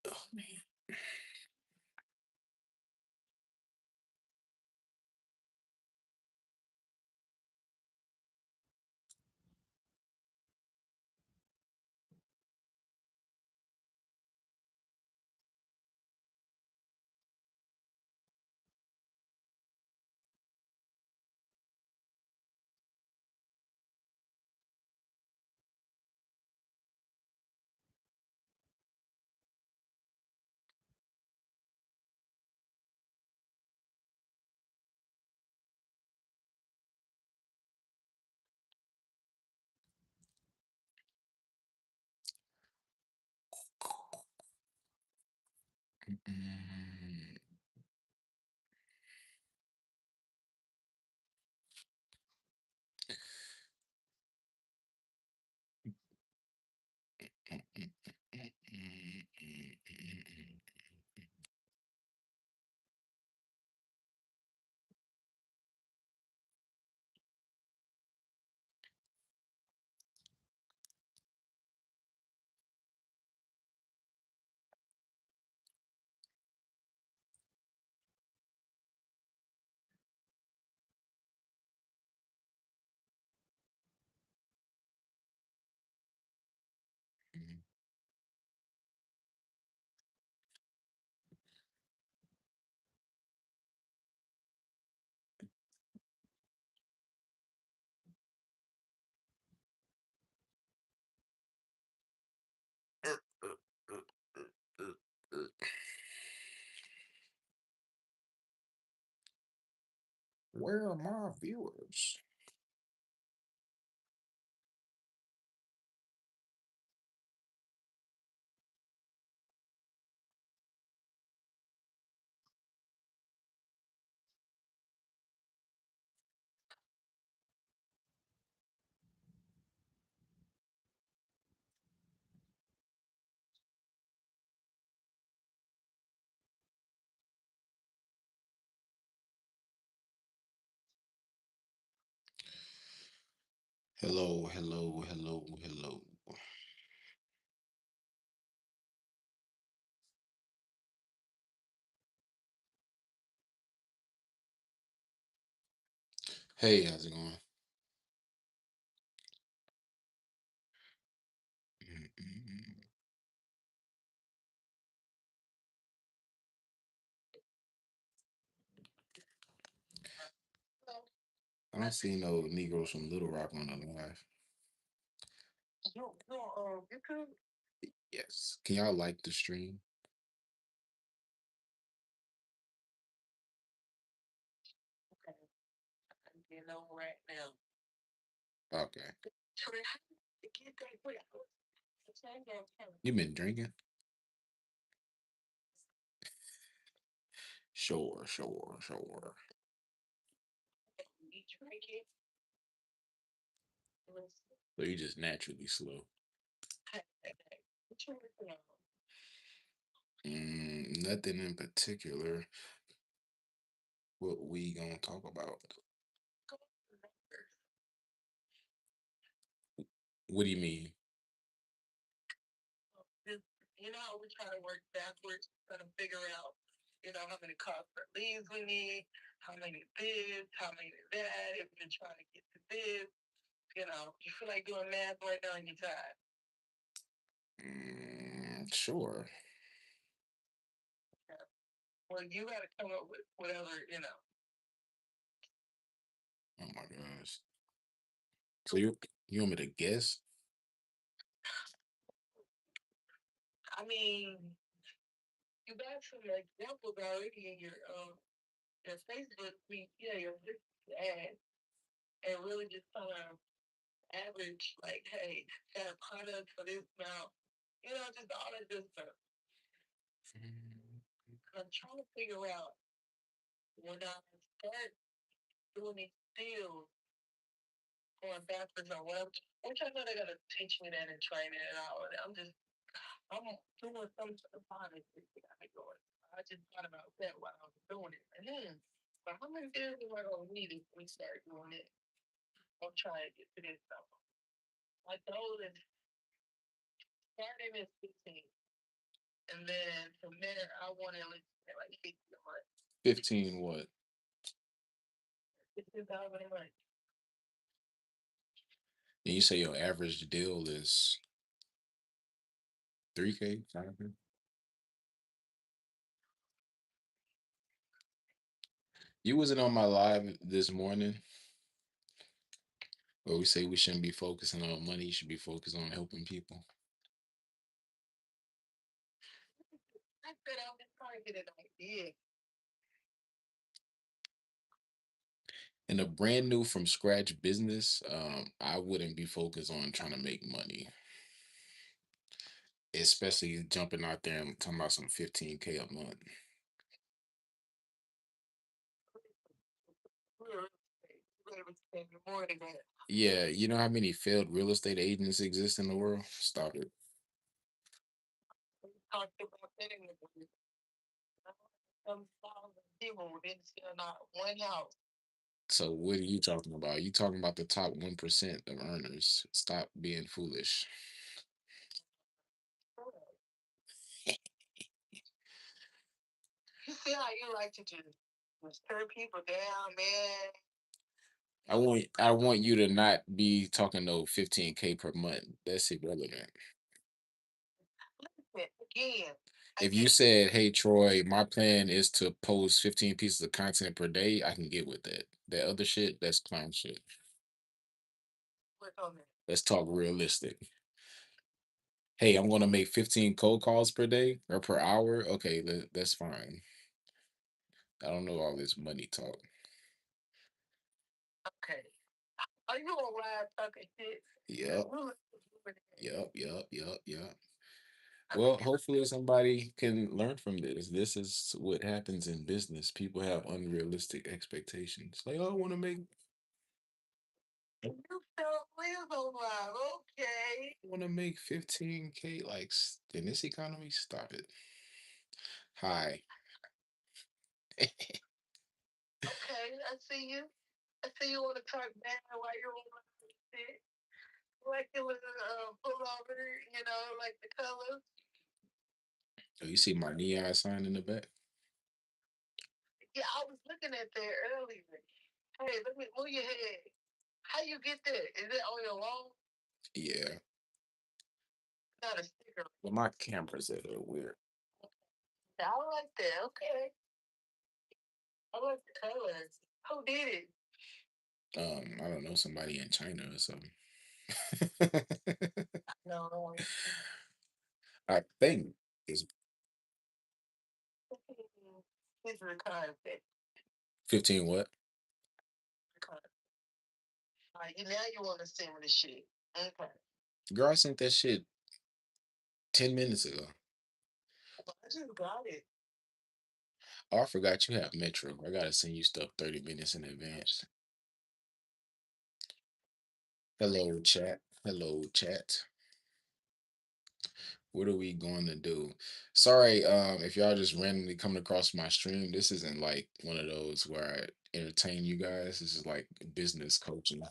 Oh, man. Mm, mm, mm, mm, mm. Where are my viewers? Hello, hello, hello, hello. Hey, how's it going? Mm, mm, mm. I don't see no Negroes from Little Rock on the live. Yes. Can y'all like the stream? Okay. You been drinking? Sure, sure, sure. So you just naturally slow. Nothing in particular. What we gonna talk about? What do you mean? Sure. Oh my gosh. So you want me to guess? Mm, And then from there, I want to like 15 what? 15,000 a month. And you say your average deal is 3K, 5K? You wasn't on my live this morning where we say we shouldn't be focusing on money, you should be focused on helping people. I said I was trying to get an idea. In a brand new from scratch business, I wouldn't be focused on trying to make money, especially jumping out there and talking about some 15K a month. Yeah, you know how many failed real estate agents exist in the world? Stop it. Talked about that in the some people didn't sell not one house. So what are you talking about? You talking about the top 1% of earners. Stop being foolish. You see how you like to just turn people down, man. I want you to not be talking no 15K per month. That's irrelevant. Listen, again, if you said, "Hey Troy, my plan is to post 15 pieces of content per day," I can get with that. That other shit, that's clown shit. Work on that. Let's talk realistic. Hey, I'm gonna make 15 cold calls per day or per hour. Okay, that's fine. I don't know all this money talk. Okay. Are you on live talking shit? Yep. Yep. Well, hopefully somebody can learn from this. This is what happens in business. People have unrealistic expectations. Like, oh, I want to make. You don't live on live, okay? I want to make 15K. Like in this economy, stop it. Hi. Okay, I see you. I see you want to talk bad while you're on my shit. Like it was a pullover, like the color. Oh, you see my neon sign in the back? Yeah, I was looking at that earlier. Hey, let me move your head. How you get that? Is it on your wall? Yeah. Not a sticker. Well, my camera's a little weird. I like that. Okay. I like the colors. Who did it? I don't know, somebody in China or something. No. I think it's this is a concept. 15 what? Now you want to send me the shit. Okay. Girl, I sent that shit 10 minutes ago. I just got it. Oh, I forgot you have Metro. I gotta send you stuff 30 minutes in advance. Hello, chat. Hello, chat. What are we going to do? Sorry, if y'all just randomly coming across my stream. This isn't like one of those where I entertain you guys. This is like business coaching.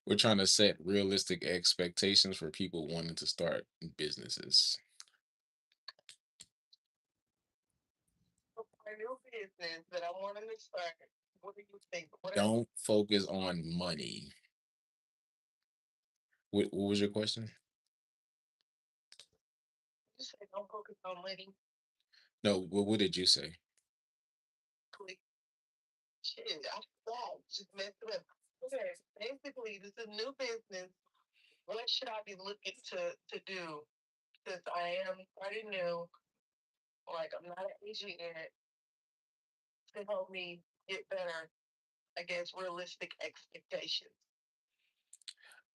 We're trying to set realistic expectations for people wanting to start businesses. A new business that I want to start. What do you think? Don't focus on money. What was your question? You said don't focus on money. No, what did you say? Click. Shit, I forgot. Just messed it up. Okay, basically, this is new business. What should I be looking to do? Since I am pretty new, like I'm not an agent yet, to help me get better, I guess, realistic expectations.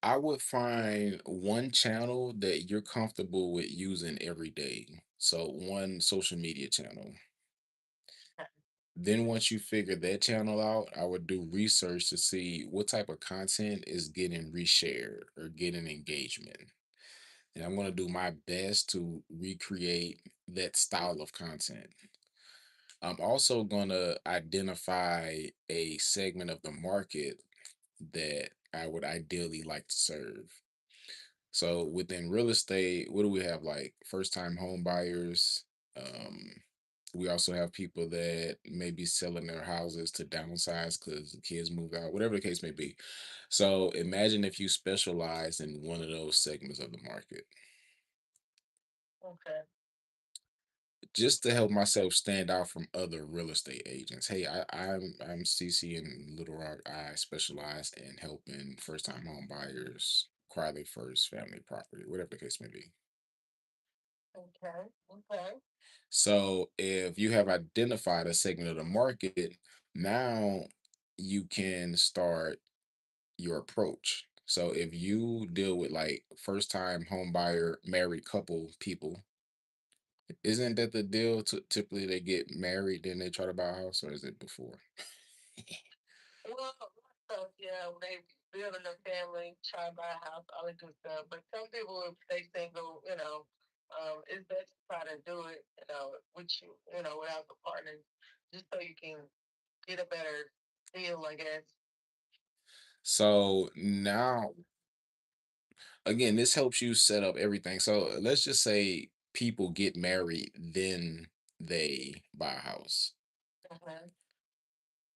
I would find one channel that you're comfortable with using every day. So one social media channel. Then once you figure that channel out, I would do research to see what type of content is getting reshared or getting engagement. And I'm going to do my best to recreate that style of content. I'm also going to identify a segment of the market that I would ideally like to serve. So within real estate, what do we have? Like first time home buyers. Um, we also have people that may be selling their houses to downsize because the kids move out, whatever the case may be. So imagine if you specialize in one of those segments of the market. Okay. Just to help myself stand out from other real estate agents. Hey, I'm CC in Little Rock. I specialize in helping first time home buyers acquire their first family property, whatever the case may be. Okay. Okay. So if you have identified a segment of the market, now you can start your approach. So if you deal with like first time home buyer married couple people, isn't that the deal? Typically they get married, then they try to buy a house, or is it before? Well, so yeah, when they building a family, try to buy a house, all that good stuff. But some people, if they single, it's best to try to do it, with you, without the partner, just so you can get a better deal, I guess. So now again, this helps you set up everything. So let's just say people get married, then they buy a house. Mm-hmm.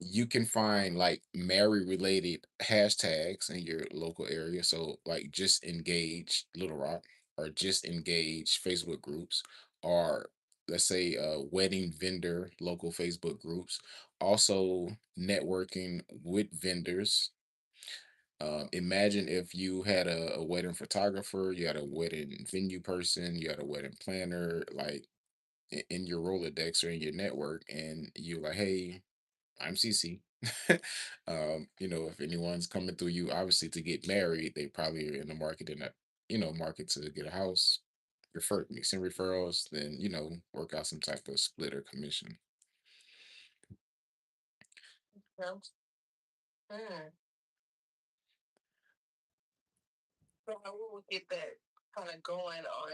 You can find like married related hashtags in your local area. So like just engage Little Rock or just engage Facebook groups or let's say wedding vendor local Facebook groups. Also networking with vendors. Imagine if you had a wedding photographer, you had a wedding venue person, you had a wedding planner, like in your Rolodex or in your network, and you're like, hey, I'm CC. If anyone's coming through you, obviously to get married, they probably are in the market in that, market to get a house. Refer me, send referrals, then work out some type of split or commission. Yeah. Mm. So how we would get that kind of going on.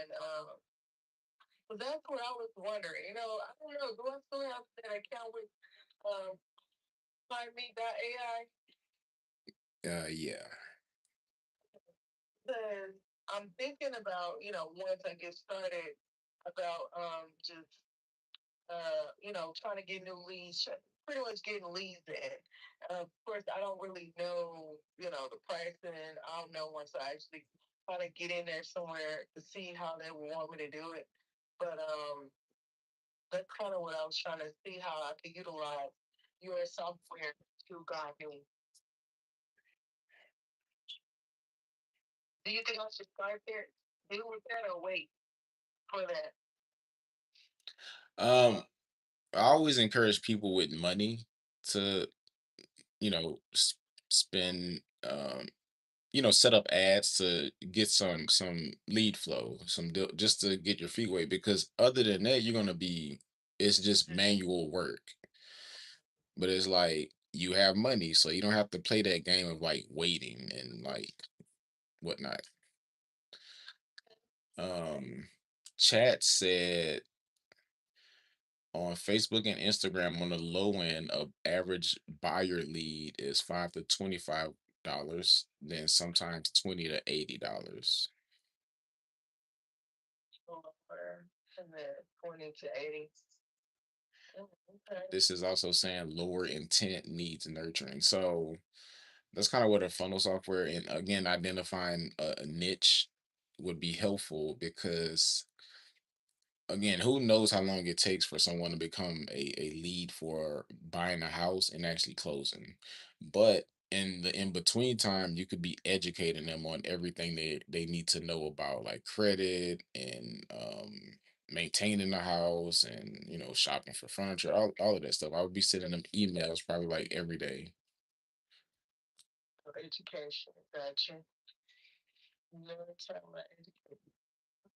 So that's what I was wondering. I don't know. Do I still have that account with um, FindMe.ai? Yeah. Because I'm thinking about, once I get started, about just trying to get new leads, pretty much getting leads in. Of course, I don't really know, the pricing. I don't know once I actually kind of get in there somewhere to see how they would want me to do it. But that's kind of what I was trying to see how I could utilize your software to guide me. Do you think I should start there? Do with that or wait for that? Um, I always encourage people with money to, you know, s- spend set up ads to get some lead flow, just to get your feet wet because other than that you're going to be it's just manual work. But it's like you have money so you don't have to play that game of like waiting and like whatnot. um Chat said on Facebook and Instagram on the low end of average buyer lead is $5 to $25, then sometimes $20 to $80. Or and then 20 to 80. Okay. This is also saying lower intent needs nurturing. So that's kind of what a funnel software and again identifying a niche would be helpful because again, who knows how long it takes for someone to become a lead for buying a house and actually closing. But in the in between time, you could be educating them on everything they need to know about like credit and maintaining the house and shopping for furniture, all of that stuff. I would be sending them emails probably like every day. For education. Gotcha. Never tell my education.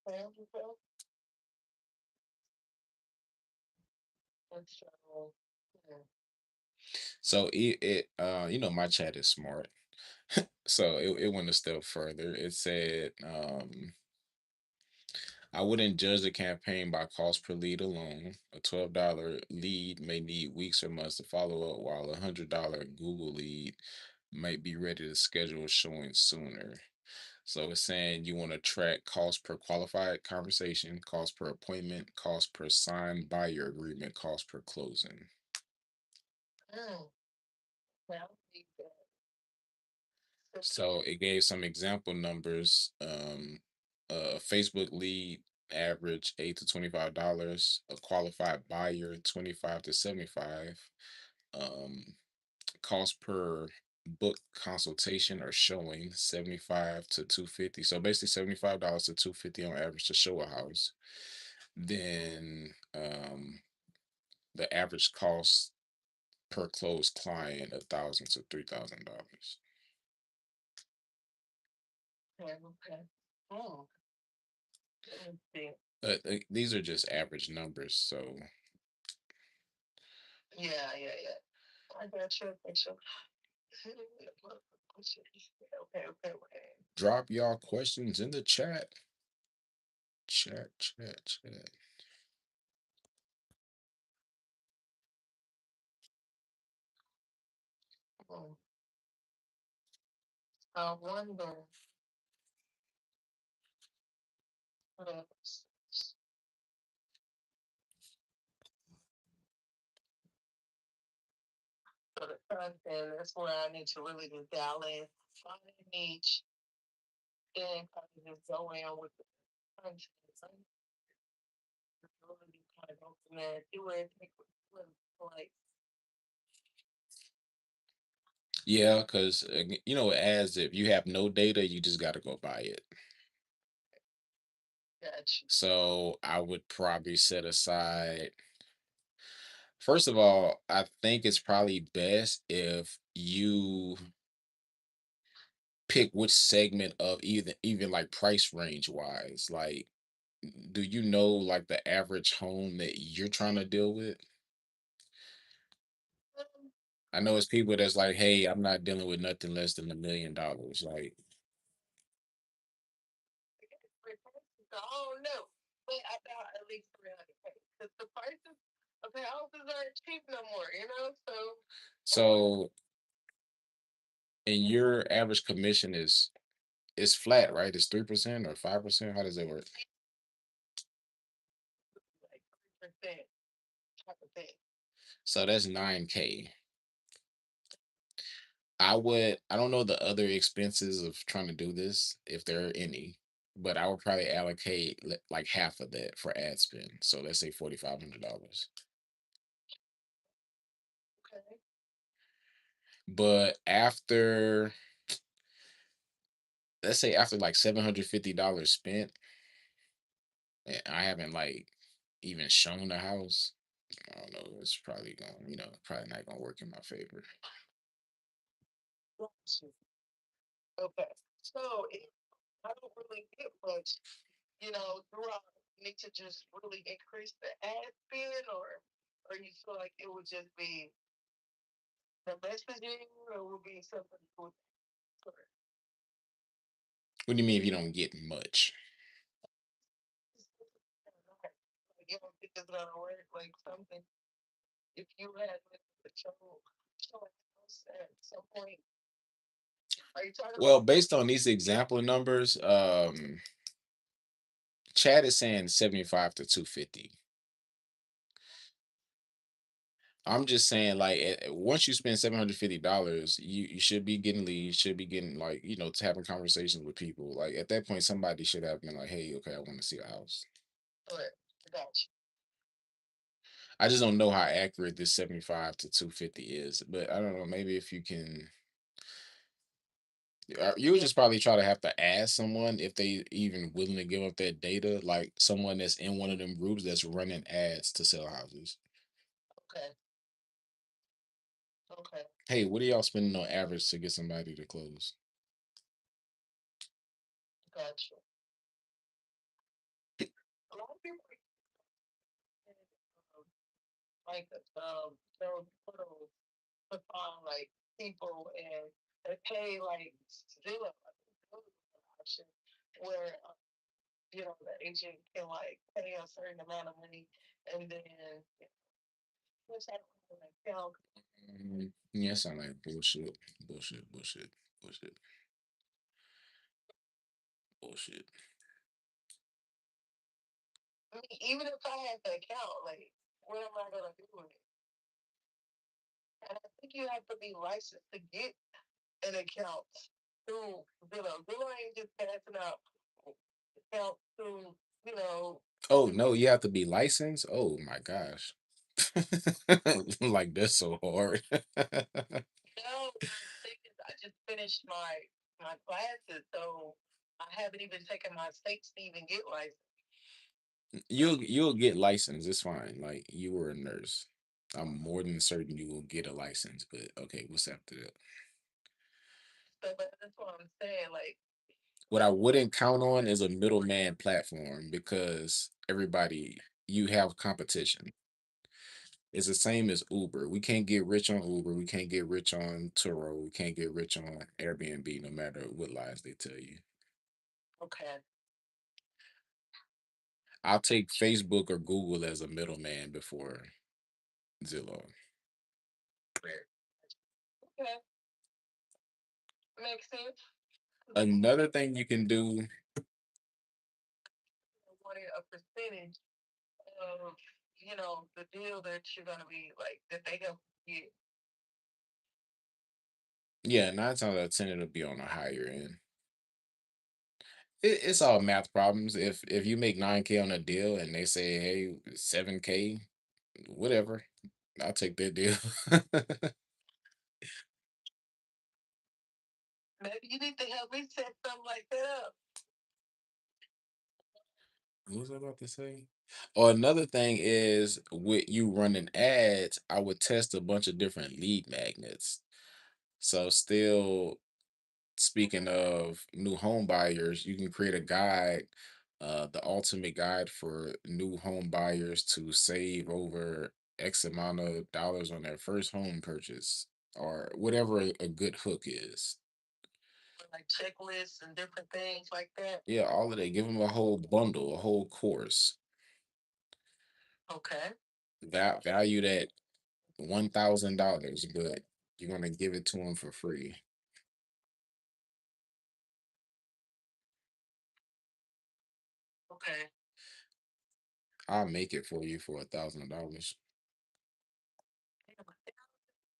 Okay. Okay. And so, yeah. So my chat is smart. So it went a step further. It said, I wouldn't judge a campaign by cost per lead alone. A $12 lead may need weeks or months to follow up, while $100 Google lead might be ready to schedule a showing sooner. So it's saying you want to track cost per qualified conversation, cost per appointment, cost per signed buyer agreement, cost per closing. Mm, well, So it gave some example numbers. Facebook lead average $8 to $25, a qualified buyer 25 to 75. Um, Cost per book consultation or showing 75 to 250. So basically $75 to 250 on average to show a house. Then the average cost per closed client $1,000 to $3,000. okay, okay. Oh, let me see. These are just average numbers. So Yeah, yeah, yeah. I got you. I got you. Okay, okay, okay. drop y'all questions in the chat. Chat, chat, chat. Hmm. I wonder what else. So the content, that's where I need to really just dial in, find a niche, then kind of just go in with the content. So really kind of go from there, do it, take it, like, Yeah, because as if you have no data, you just got to go buy it. got you. So I would probably set aside, first of all, I think it's probably best if you pick which segment of even like price range wise. Like, do you know like the average home that you're trying to deal with? Um, I know it's people that's like, hey, I'm not dealing with nothing less than $1 million. Like, I don't know, but I thought at least 300K because the prices of the houses aren't cheap no more, you know. So I want so and your average commission is flat, right? It's 3% or 5%. How does it work? like 3% type of thing. So that's 9K. I don't know the other expenses of trying to do this, if there are any, but I would probably allocate like half of that for ad spend. So let's say $4,500. Okay. But after, let's say after like $750 spent, and I haven't like even shown the house, I don't know, it's probably probably not gonna work in my favor. Gotcha. Okay. So if I don't really get much, do I need to just really increase the ad spend, or you feel like it would just be the messaging, or would be something with What do you mean if you don't get much? like, you don't think it's gonna work, like something if you had like a show house at some point. Are you talking Well, about like based on these example numbers, Chad is saying 75 to 250. I'm just saying, like, once you spend $750, you should be getting leads, should be getting like, to having conversations with people. Like at that point, somebody should have been like, hey, okay, I want to see a house. what? I got you. I just don't know how accurate this 75 to 250 is, but I don't know. Maybe if you can, you would Yeah. just probably try to have to ask someone if they even willing to give up that data, like someone that's in one of them groups that's running ads to sell houses. Okay. Okay. Hey, what are y'all spending on average to get somebody to close? Got you. A lot of people like those portals to find like people and they pay like zero option where the agent can like pay a certain amount of money and then which I don't like tell. Yeah, sound like bullshit, bullshit, bullshit, bullshit. bullshit. I mean, even if I had the account, like, what am I gonna do with it? And I think you have to be licensed to get an account through Zillow. Zillow ain't just passing out accounts through, you know, Oh other no, people. you have to be licensed. Oh my gosh. Like that's so hard. No, what I'm saying is I just finished my classes, so I haven't even taken my stakes to even get licensed. You'll get licensed. It's fine. Like you were a nurse. I'm more than certain you will get a license. But okay, what's after that? So, but that's what I'm saying. Like, What I wouldn't count on is a middleman platform because everybody you have competition. It's the same as Uber. We can't get rich on Uber. We can't get rich on Turo. We can't get rich on Airbnb, no matter what lies they tell you. okay, I'll take Facebook or Google as a middleman before Zillow. okay, makes sense. 'Cause I Another thing you can do, wanted a percentage of, the deal that you're gonna be like that they help you get. yeah, 9 times out of 10 it'll be on the higher end. It's all math problems. If you make 9K on a deal and they say, hey, 7K, whatever, I'll take that deal. Maybe you need to help me set something like that up. What was I about to say? Or another thing is with you running ads, I would test a bunch of different lead magnets. So still speaking of new home buyers, you can create a guide, the ultimate guide for new home buyers to save over X amount of dollars on their first home purchase, or whatever a good hook is. Like checklists and different things like that. Yeah, all of that. Give them a whole bundle, a whole course, Okay, valued at $1,000, but you're gonna give it to them for free. okay. I'll make it for you for $1,000.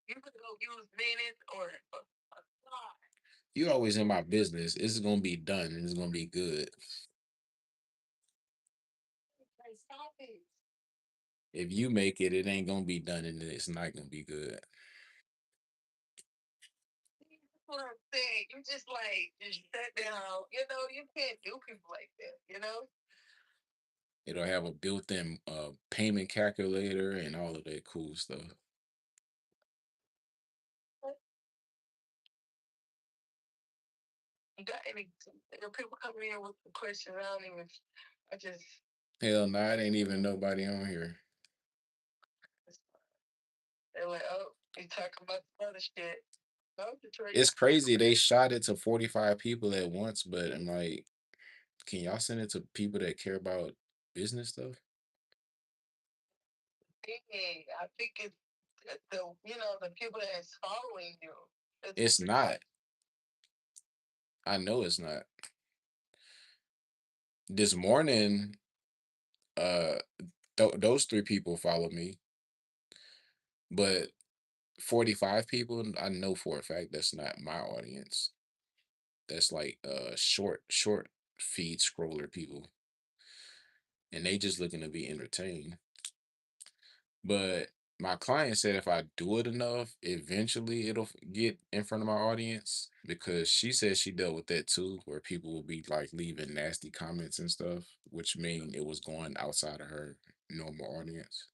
You could go use minutes or a lot. You always in my business. It's gonna be done and it's gonna be good. Like, stop it. If you make it, it ain't gonna be done and it's not gonna be good. That's what I'm saying. You just sit down. You can't do people like that. It'll have a built-in payment calculator and all of that cool stuff. You got any? People coming in with the questions. I don't even. I just. Hell no, it ain't even nobody on here. They're like, oh, you talking about some other shit. No, Detroit. It's crazy. They shot it to 45 people at once, but I'm like, can y'all send it to people that care about business stuff? I think it's the people that's following you. It's It's not. I know it's not. This morning, uh, those three people follow me, but 45 people, I know for a fact that's not my audience. That's like short feed scroller people, and they just looking to be entertained. But my client said if I do it enough, eventually it'll get in front of my audience, because she said she dealt with that too, where people will be like leaving nasty comments and stuff, which mean it was going outside of her normal audience.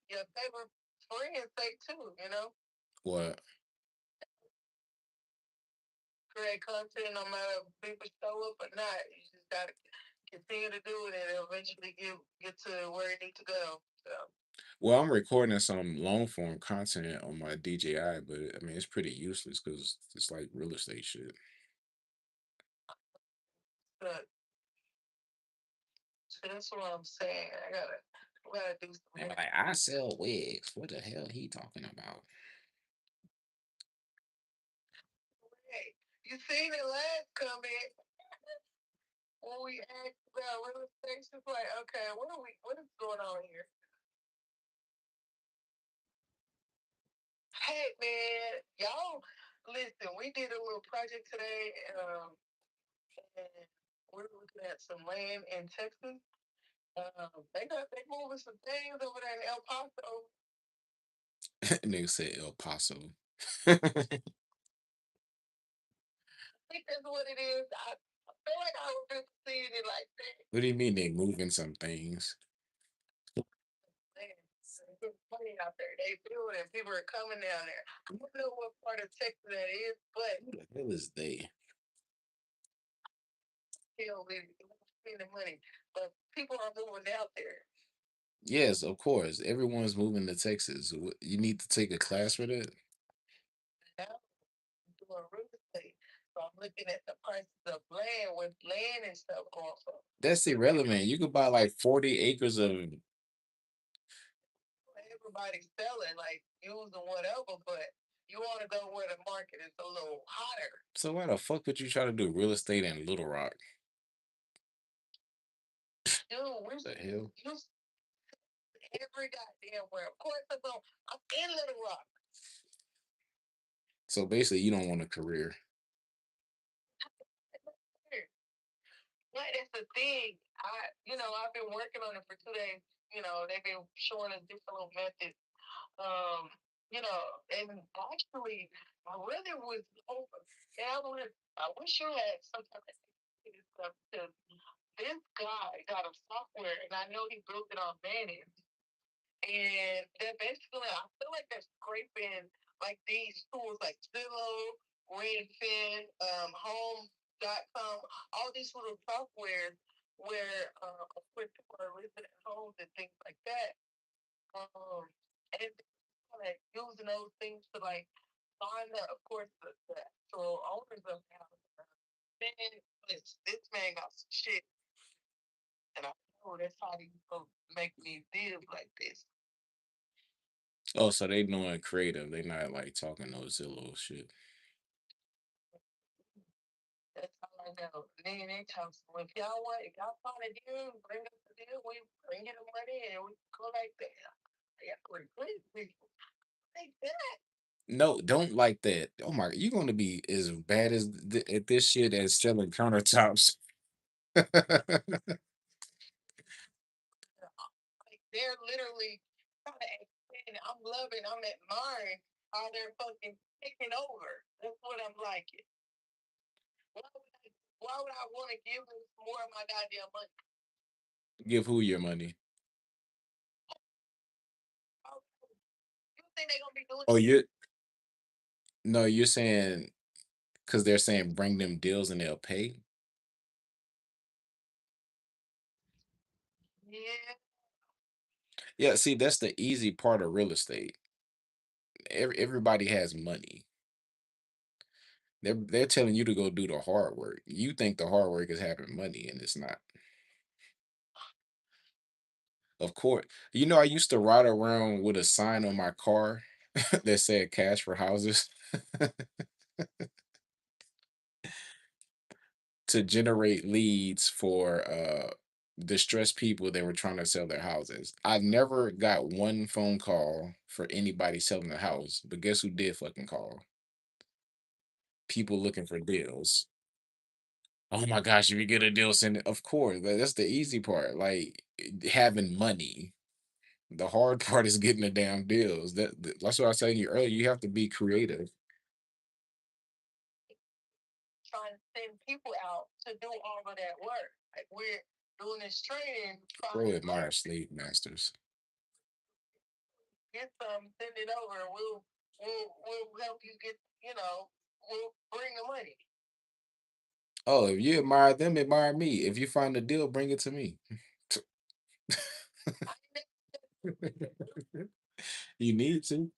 your favorite friends say too. What? Create content no matter if people show up or not. You just gotta continue to do it, and it'll eventually get to where it needs to go. So, Well, I'm recording some long form content on my DJI, but I mean it's pretty useless because it's like real estate shit. but so that's what I'm saying. I gotta do They some were like, I sell wigs. What the hell he talking about? more. You seen the last comment when we asked about real estate? She's like, okay, what is going on here? Hey man, y'all listen, we did a little project today, and we're looking at some land in Texas. They moving some things over there in El Paso. Nigga said El Paso. I think that's what it is. I feel like I was just seeing it like that. What do you mean they moving some things? Man, there's money out there. They building. People are coming down there. I don't know what part of Texas that is, but Who the hell is they? still we spending money. But people are moving out there. Yes, of course. Everyone's moving to Texas. You need to take a class for that. Now I'm doing real estate. So I'm looking at the prices of land with land and stuff going for. That's irrelevant. You could buy like 40 acres of. Everybody's selling, like using whatever, but you want to go where the market is a little hotter. So why the fuck would you try to do real estate in Little Rock? Dude, we're The hell? you every goddamn where. Of course, I'm in Little Rock. So basically, you don't want a career. Yeah, that's the thing. I've been working on it for 2 days. They've been showing us different little methods. Um, and actually, I really was over. Yeah, I wish you had some type of stuff because this guy got a software, and I know he built it on Manage. And they're basically, I feel like they're scraping like these tools like Zillow, Redfin, Home.com, all these little softwares where, of course, people are living at homes and things like that. And like using those things to like find the, of course, the actual owners of the house. Man, this man got some shit, and I know that's how he's gonna make me live like this. Oh, so they doing creative. They not like talking no Zillow shit. That's all I know. Then they talk. So if y'all find a deal, bring us the deal. We bring you the money, and we go like that. Yeah, we're good people like that. No, don't like that. Oh my, you're gonna be as bad as at this shit as selling countertops. Like they're literally trying to expand. I'm loving. I'm admiring how they're fucking taking over. That's what I'm liking. Why would I want to give them more of my goddamn money? Give who your money? You think they're gonna be doing Oh, it? you're no, you're saying because they're saying bring them deals and they'll pay. Yeah. Yeah, see, that's the easy part of real estate. Everybody has money. They're telling you to go do the hard work. You think the hard work is having money, and it's not. Of course, I used to ride around with a sign on my car that said "Cash for houses" to generate leads for distressed people that were trying to sell their houses. I never got one phone call for anybody selling a house, but guess who did fucking call? People looking for deals. Oh my gosh, if you get a deal, send it. Of course, that's the easy part. Like having money. The hard part is getting the damn deals. That's what I was telling you earlier. You have to be creative. Trying to send people out to do all of that work. Like we're doing this training, trying Pro to admire slave masters. get some, send it over, and we'll help you get. We'll bring the money. Oh, if you admire them, admire me. If you find a deal, bring it to me. You need to.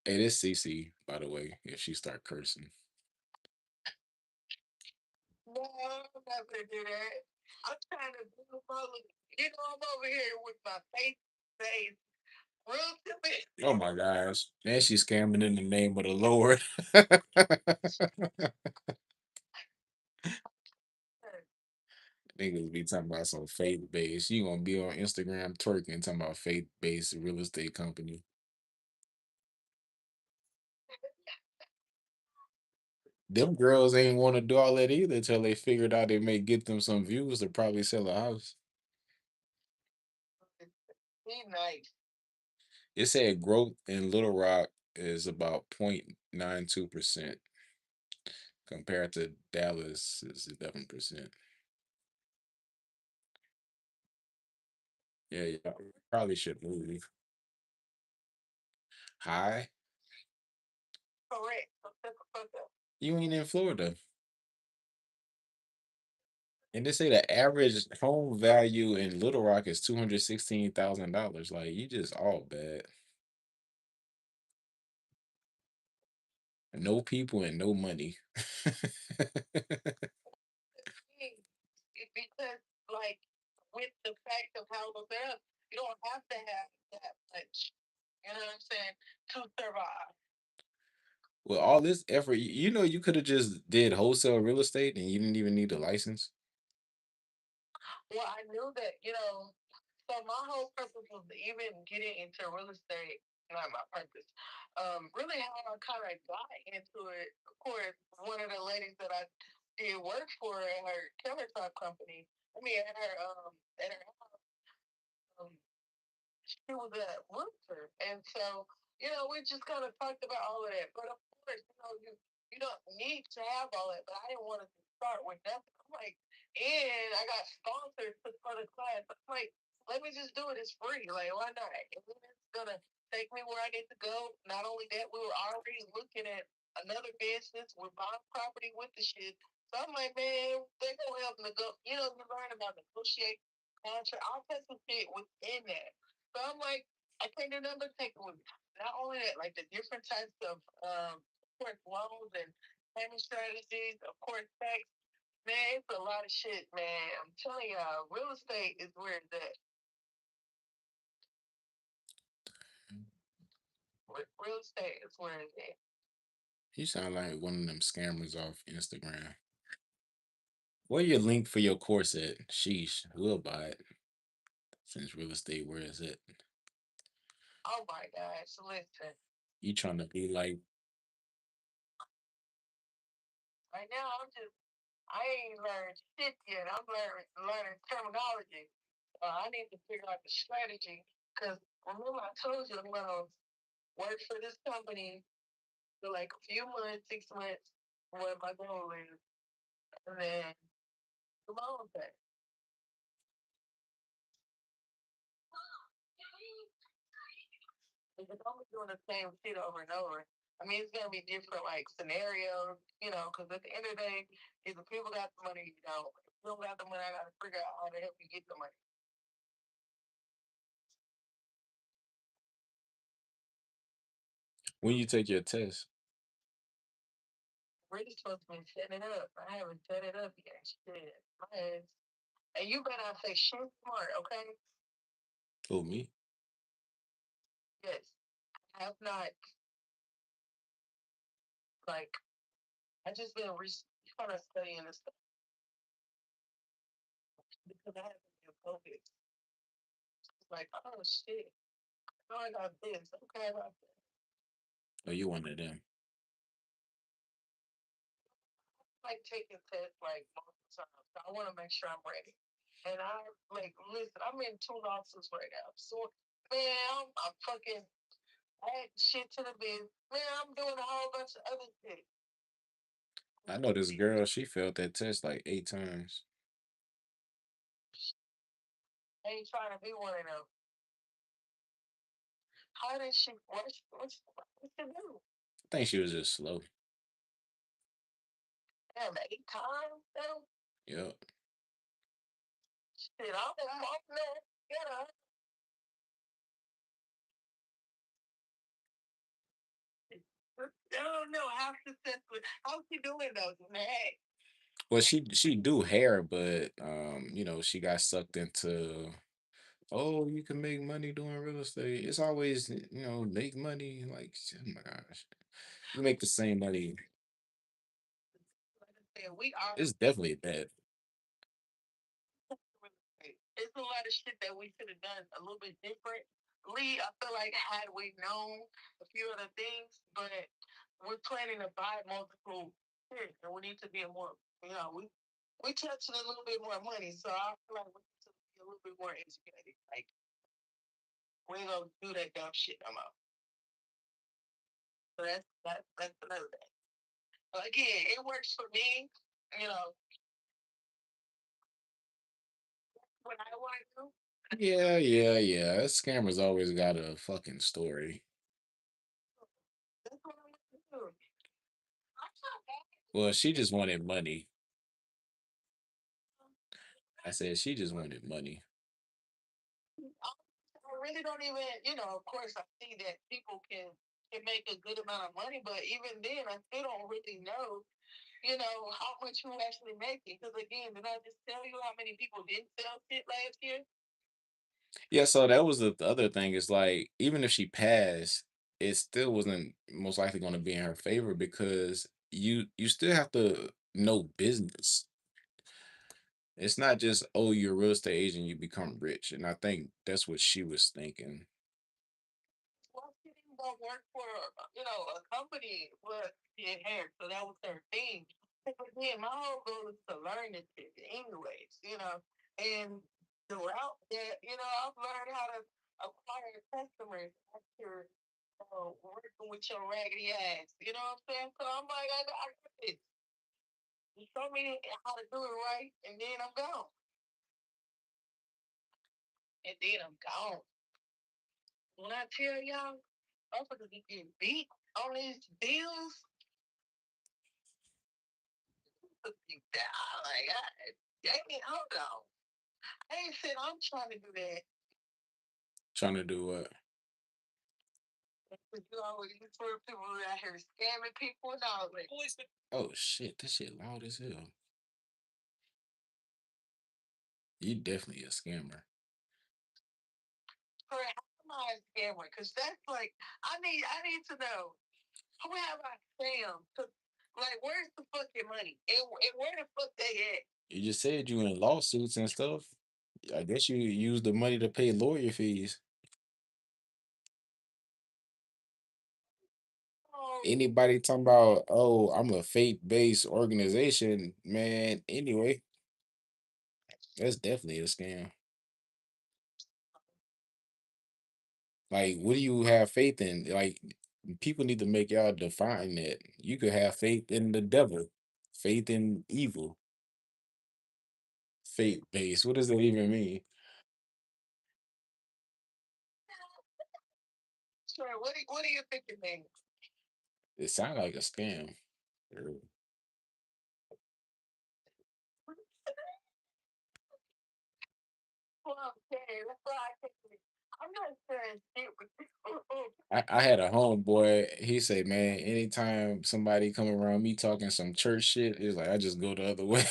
It is CC, by the way, if she start cursing. No, I'm not gonna do that. I'm trying to do my look. I'm over here with my face Real stupid. Oh my gosh. And she's scamming in the name of the Lord. Niggas be talking about some faith based. You gonna be on Instagram twerking talking about faith based real estate company. Them girls ain't want to do all that either until they figured out they may get them some views to probably sell a house. He nice. It said growth in Little Rock is about 0.92% compared to Dallas is 11%. Yeah, yeah. Probably should move. High. Correct. So shut the fuck up. You ain't in Florida. And they say the average home value in Little Rock is $216,000. Like you just all bad. No people and no money. Thing. Because like with the fact of how it up, you don't have to have that much. You know what I'm saying? To survive. With all this effort, you know, you could have just did wholesale real estate and you didn't even need a license. Well, I knew that, so my whole purpose was even getting into real estate, not my purpose. Really how I kind of got into it. Of course, one of the ladies that I did work for at her countertop company, I mean, at her house, um, she was a roofer. And so, we just kind of talked about all of that. But of course, you don't need to have all that. But I didn't want to start with nothing. I'm like, and I got sponsored for the class. I'm like, let me just do it. It's free. Like, why not? And then it's gonna take me where I need to go. Not only that, we were already looking at another business. We're buying property with the shit. So I'm like, man, they're gonna help me go. You learn about negotiate contract. I'll put some shit within that. So I'm like, I can't do nothing but take it with me. Not only that, like the different types of course, loans and payment strategies, of course, tax. Man, it's a lot of shit, man. I'm telling y'all, real estate is where it's at. Real estate is where it's at. You sound like one of them scammers off Instagram. Where your link for your course at? Sheesh, we'll buy it. Since real estate, where is it? Oh my gosh, listen. You trying to be like, Right now, I ain't learned shit yet. I'm learning terminology. I need to figure out the strategy. Because remember, I told you I'm going to work for this company for like a few months, 6 months, what my goal is. And then come on back. If it's only doing the same shit over and over, I mean, it's gonna be different like scenarios, because at the end of the day, if the people got the money, you don't. If you don't got the money, I gotta figure out how to help you get the money. when you take your test? We're just supposed to be setting it up. I haven't set it up yet. Shit. My ass. And you better not say shit smart, okay? Oh, me? Yes. I have not, like, I just been kind of studying this stuff because I haven't been focused. It's like, oh shit. Oh, I got this. Okay, I got this. Oh, you one of them. Like taking tests like multiple times. So I want to make sure I'm ready. And listen, I'm in two losses right now. So, man, I'm fucking add shit to the biz. Man, I'm doing a whole bunch of other shit. I know this girl, she failed that test like 8 times. I ain't trying to be one of them. How did she, what she do? I think she was just slow. Damn, 8 times, though? Yep. Shit, I'm there. You know, I don't know how successful, how's she doing though, man? Well, she do hair, but you know, she got sucked into oh, you can make money doing real estate. It's always, make money. Like, oh my gosh, you make the same money. Like I said, we are It's definitely bad. real estate. It's a lot of shit that we could have done a little bit different. Lee, I feel like had we known a few other things, but we're planning to buy multiple shit, and we need to be a more, we touching a little bit more money, so I feel like we need to be a little bit more educated. Like we ain't gonna do that dumb shit no more. So that's another thing. But again, it works for me. You know, what I want to do. Yeah, yeah, yeah. That scammer's always got a fucking story. That's what I want to do. I'm not bad. Well, she just wanted money. I said she just wanted money. I really don't even, of course, I see that people can make a good amount of money, but even then, I still don't really know, how much you actually making. Because again, did I just tell you how many people didn't sell shit last year? Yeah, so that was the other thing. Is like even if she passed, it still wasn't most likely going to be in her favor because you still have to know business. It's not just, oh, you're a real estate agent, you become rich. And I think that's what she was thinking. Well, she didn't go work for, a company, but she had hair, so that was her thing. But again, my whole goal is to learn this shit, anyways, and the route that, I've learned how to acquire customers after working with your raggedy ass. You know what I'm saying? So I'm like, I got this. You show me how to do it right, and then I'm gone. And then I'm gone. When I tell y'all, motherfuckers be getting beat on these deals, you down. Like, dang it, hold on. I ain't said I'm trying to do that. Trying to do what? But you always for people out here scamming people and all that. Oh shit, this shit loud as hell. You definitely a scammer. For how am I a scammer? Because that's like, I need to know who have I scammed? 'Cause, like, where's the fucking money? And where the fuck they at? You just said you in lawsuits and stuff. I guess you use the money to pay lawyer fees. Oh, Anybody talking about, oh, I'm a faith-based organization, man. Anyway, that's definitely a scam. Like, what do you have faith in? Like, people need to make y'all define that. You could have faith in the devil, faith in evil, faith-based. What does that even mean? sure. What do you think it means? It sounds like a scam. Er, Well, I'm saying that's why I think I'm not saying shit with you. I had a homeboy. He said, "Man, anytime somebody come around me talking some church shit, it's like I just go the other way."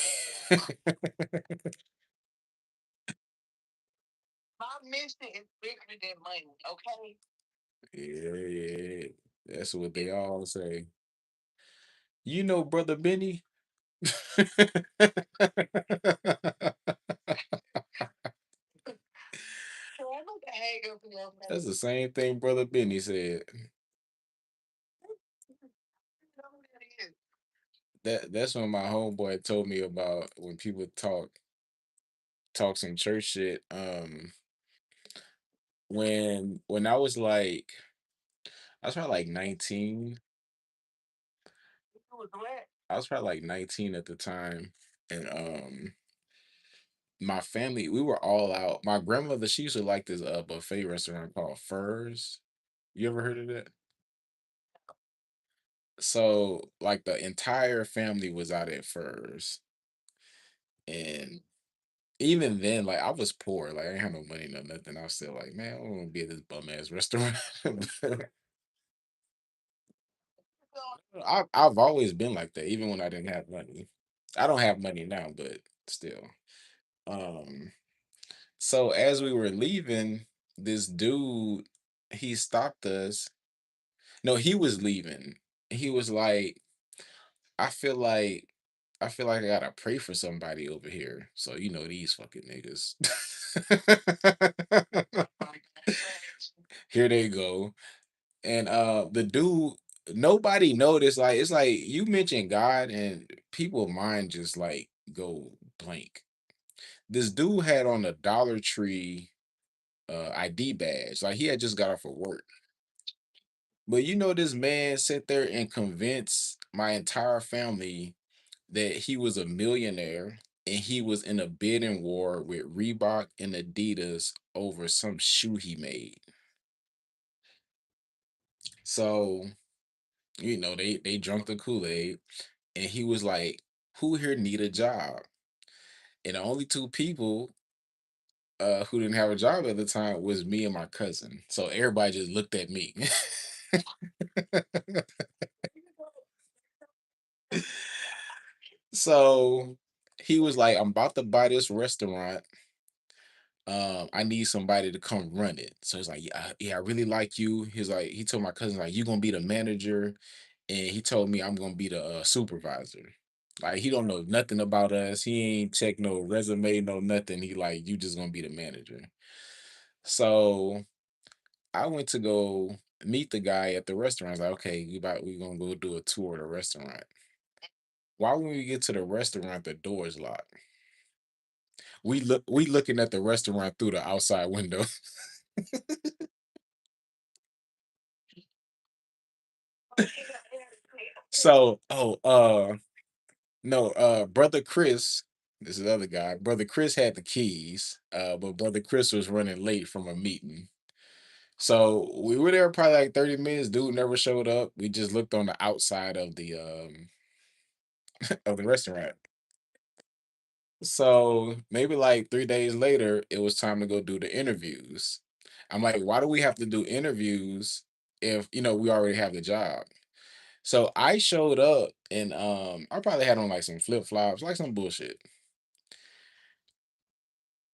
My mission is bigger than money. Okay. Yeah, yeah, that's what they all say. Brother Benny. So I'm gonna hang up in your That's face. the same thing Brother Benny said. You know who that is. That's when my homeboy told me about when people talk some church shit. When I was probably like 19. You was what? I was probably like 19 at the time. And my family, we were all out. My grandmother, she used to like this buffet restaurant called Furs. You ever heard of that? So like the entire family was out at Furs. And even then, like I was poor, like I didn't have no money, no nothing. I was still like, man, I don't want to be at this bum ass restaurant. I've always been like that, even when I didn't have money. I don't have money now, but still. Um, So as we were leaving, this dude, he stopped us. No, he was leaving. He was like, I feel like I gotta pray for somebody over here. So you know these fucking niggas. Here they go. And the dude, nobody noticed. Like it's like you mentioned God and people mind just like go blank. This dude had on a Dollar Tree ID badge. Like he had just got off of work. But you know, this man sat there and convinced my entire family that he was a millionaire and he was in a bidding war with Reebok and Adidas over some shoe he made. So, you know, they drunk the Kool-Aid and he was like, who here need a job? And the only two people who didn't have a job at the time was me and my cousin. So everybody just looked at me. So he was like, I'm about to buy this restaurant. I need somebody to come run it. So he's like, yeah, yeah, I really like you. He's like, he told my cousin, like, you gonna be the manager, and he told me I'm gonna be the supervisor. Like, he don't know nothing about us. He ain't check no resume, no nothing. He like, you just gonna be the manager. So I went to go meet the guy at the restaurant. I was like, okay, we gonna go do a tour of the restaurant. Why when we get to the restaurant, the door is locked? We looking at the restaurant through the outside window. So, no, brother Chris, this is the other guy. Brother Chris had the keys, but brother Chris was running late from a meeting. So we were there probably like 30 minutes. Dude never showed up. We just looked on the outside of the of the restaurant. So maybe like 3 days later, it was time to go do the interviews. I'm like, why do we have to do interviews if you know we already have the job? So I showed up and I probably had on like some flip-flops, like some bullshit.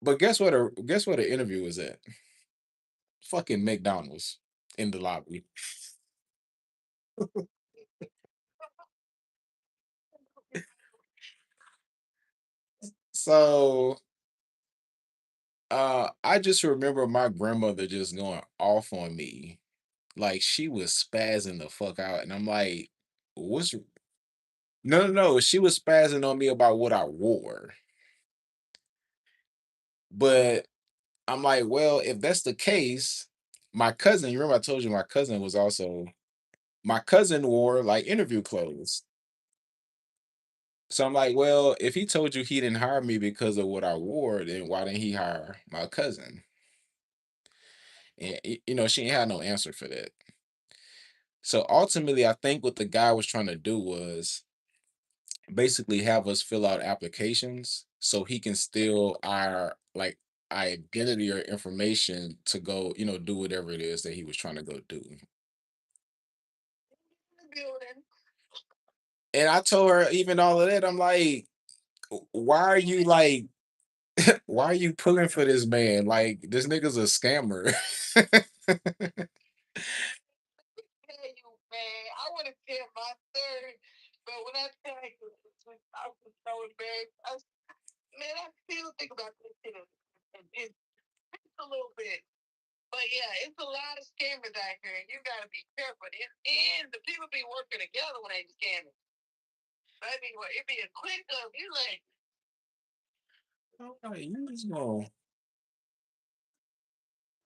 But guess where the interview was at? Fucking McDonald's in the lobby. So I just remember my grandmother just going off on me. Like she was spazzing the fuck out. And I'm like, what's no, no, no. She was spazzing on me about what I wore. But I'm like, well, if that's the case, my cousin, you remember I told you my cousin was also my cousin wore like interview clothes. So I'm like, well, if he told you he didn't hire me because of what I wore, then why didn't he hire my cousin? And you know, she ain't had no answer for that. So ultimately, I think what the guy was trying to do was basically have us fill out applications so he can steal our like identity or information to go, you know, do whatever it is that he was trying to go do. Building. And I told her even all of that, I'm like, why are you like why are you pulling for this man? Like this nigga's a scammer. Tell you, man, I want to tell my third, but when I tell you, I was so embarrassed. Man, I still think about this shit. It's a little bit. But yeah, it's a lot of scammers out here, and you gotta be careful. And the people be working together when they scamming. I mean, well, it be a quick up. You like, I'm like, you just gonna